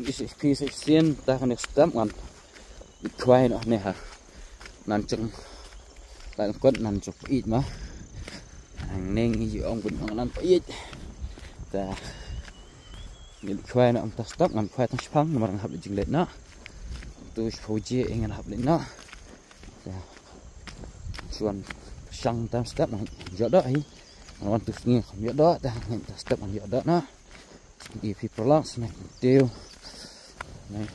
kisi sien ta kan step ngan try no ne ha nan chung lại quất nan chụp ít mà hàng nên như ông cũng nan ít ta nhìn khoai nó ông ta stop ngắm khoai thằng phăng mà đang học trình lệ nó tôi phô chia anh học lệ nó chuan sang tam step nó giọt đó ấy nó từ nghe không giọt đó ta hiện ta step nó giọt đó nó if you prolong này tiêu này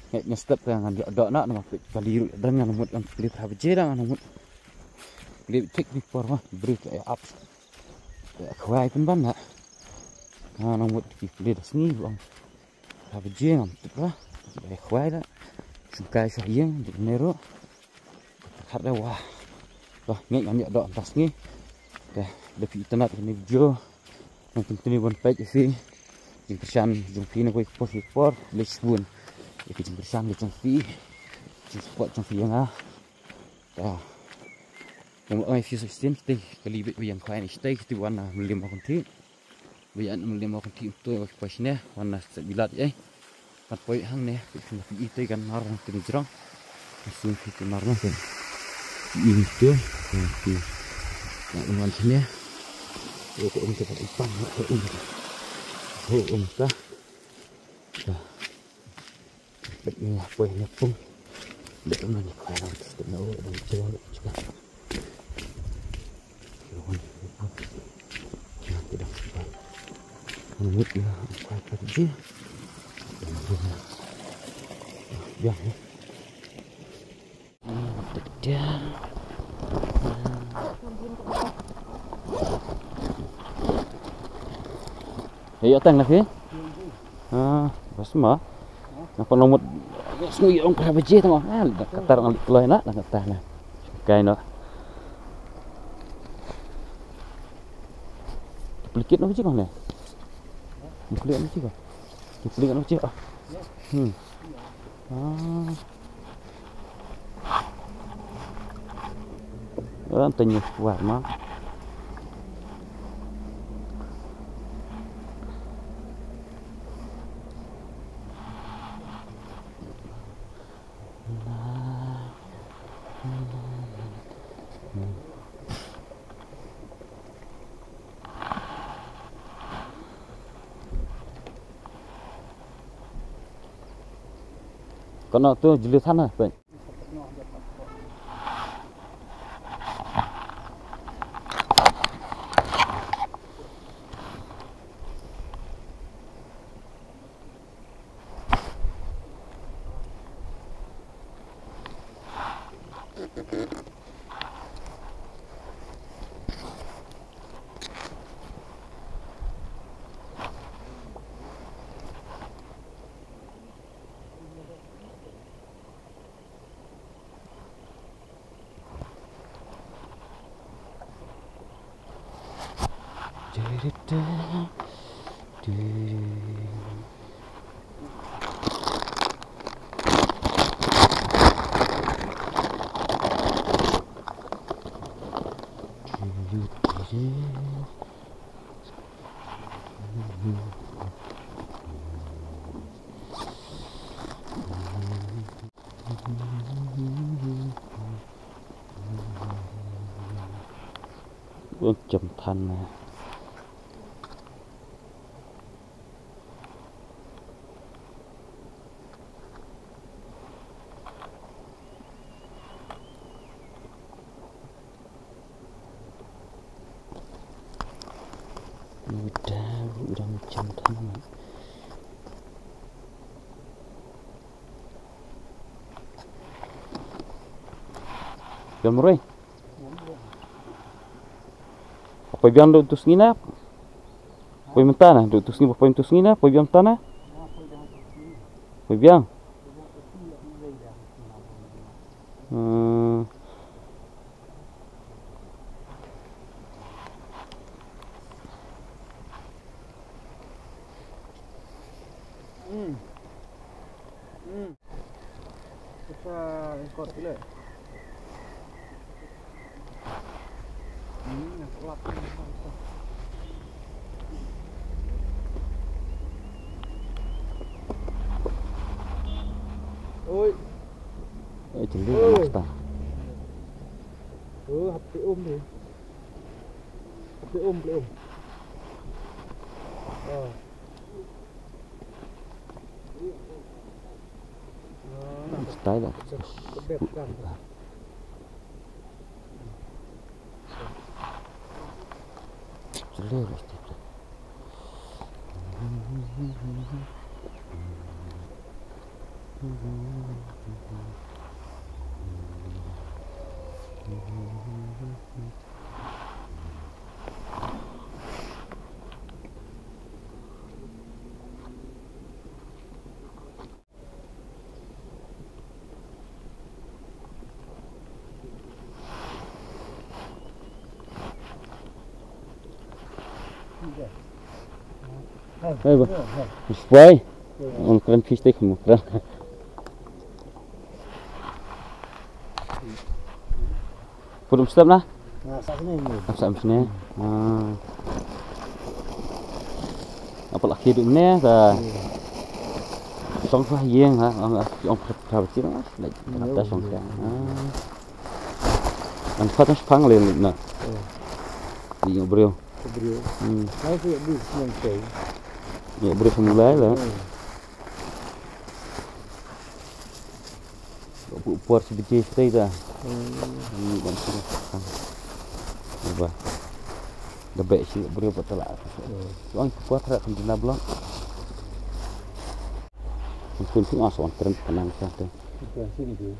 hanya step yang ada nak nama kali dan yang nomor yang pilih apa je dah nomor pilih take before mah break up kuai pun ban nak nomor pilih dah sini bang apa je nam tu lah kuai dah sukai sayang di nero ada wah ngai yang ada atas ni lebih internet ini video yang penting one page sih impesan jumpi ni post report lesbun cái chúng sang để trong phí chúng sport trong phí nga cũng ai phía sau xem đây cái lý bị yang khoai này đây thìวันlà mình làm con thi bây giờ mình làm con thi tôi quay nèวันlà sẽ bị lạt ấy bắt quay hang nè cái phí itu kan marah từ jerong langsung phí marah kan ini tu thì yangวันsini kok untuk ipang ta bệnh quay nhập phung để mà đi khỏe nào tự nấu đồng chơi juga rồi tidak apa menurut dia quay cái gì ya dia iya tang lagi pas mah apa nomor sui ông phải chơi thằng nào kata orang lời nak kata nah kayak no duplicate nó chứ còn này duplicate nó chứ còn duplicate nó chứ đó tình yêu quả mà còn nó tôi dulu sana vậy bước chậm thân này udah macam mana jam berapa? Apa biang duduk sini? Apa yang tanah duduk sini? Apa yang duduk sini? Apa biang tanah? Apa biang? Kita ikut dulu. Yang kelap. Ôi. Jeli mas ta. HP đi. HP beli Style lah. Kebet kan. Jeli lah. Hey, boy. On keren fish take mo keren. Pudum step na? Nah, saat ini. Sa sini. Apa lagi hidup ni ta? Song fa yeng ha, ông thảo chi nó lại ta song ka. Anh phát nó phang lên nè. Đi bro. Bro. Mau sih di yang kau. Ya bro mulai lah. Puar sedikit saja. Bantu. Apa? Debek sih bro betul lah. Orang puar tak kena blok. Mungkin tu asal keren tenang saja. Itu sini tu.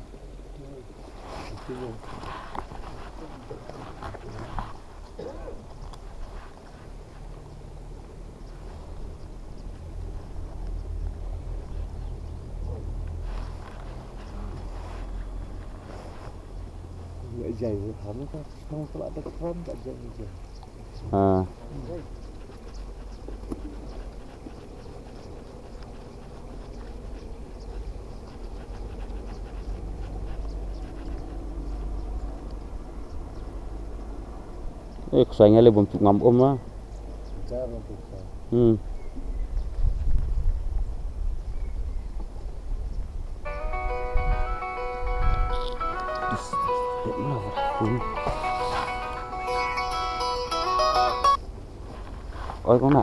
Jai kamu kan mau kalau ada keram tak jai. Kesannya lebih untuk ngam lah. Cara untuk. Ôi con nè.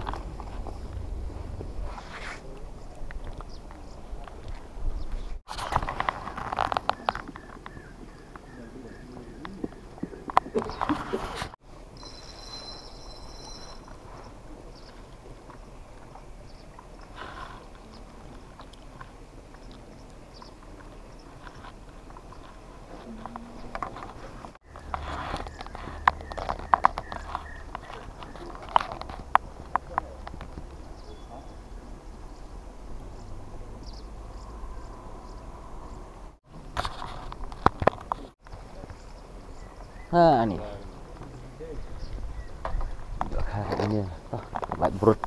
Ini ini light brut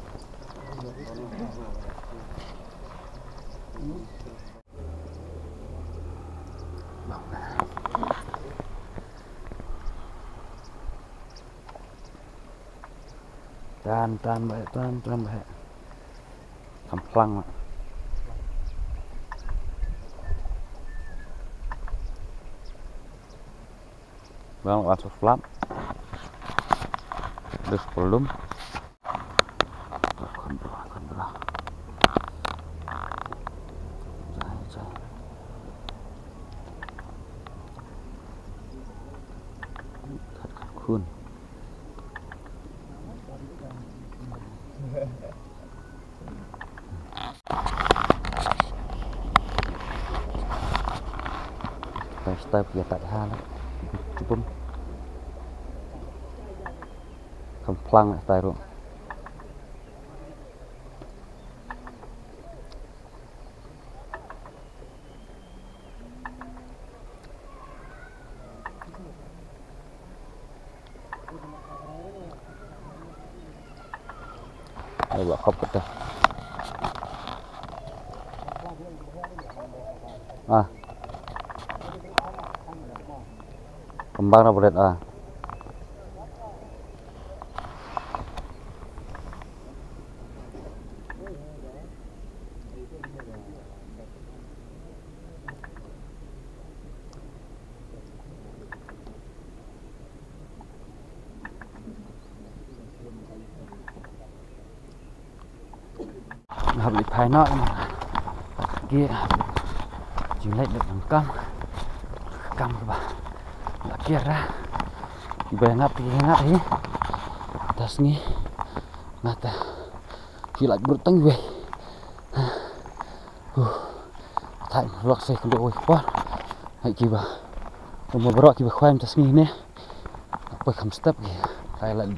tan baik kamplang mak. Bang langsung flap terus belum kontrol kun step ya tak hal cukup kemplang taruh ayo khop kita kembang na berat hợp lịch phai nọ mà kia chỉ lấy được bằng cam các bạn là kia ra về ngắt thì tas ni ngata kila bertang we thay lok sai kendo we kwa hai kiba mo bro kiba khwaim tas ni ne apa kham step ki thay lại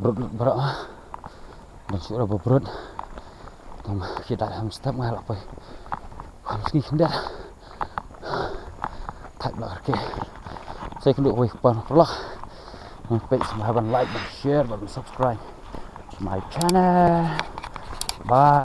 bro dan sudah bebrot tong kita kham step ngal apa kham ski kenda thay lok ke sai kendo we kwa lok please have a like and share and subscribe my channel. Bye.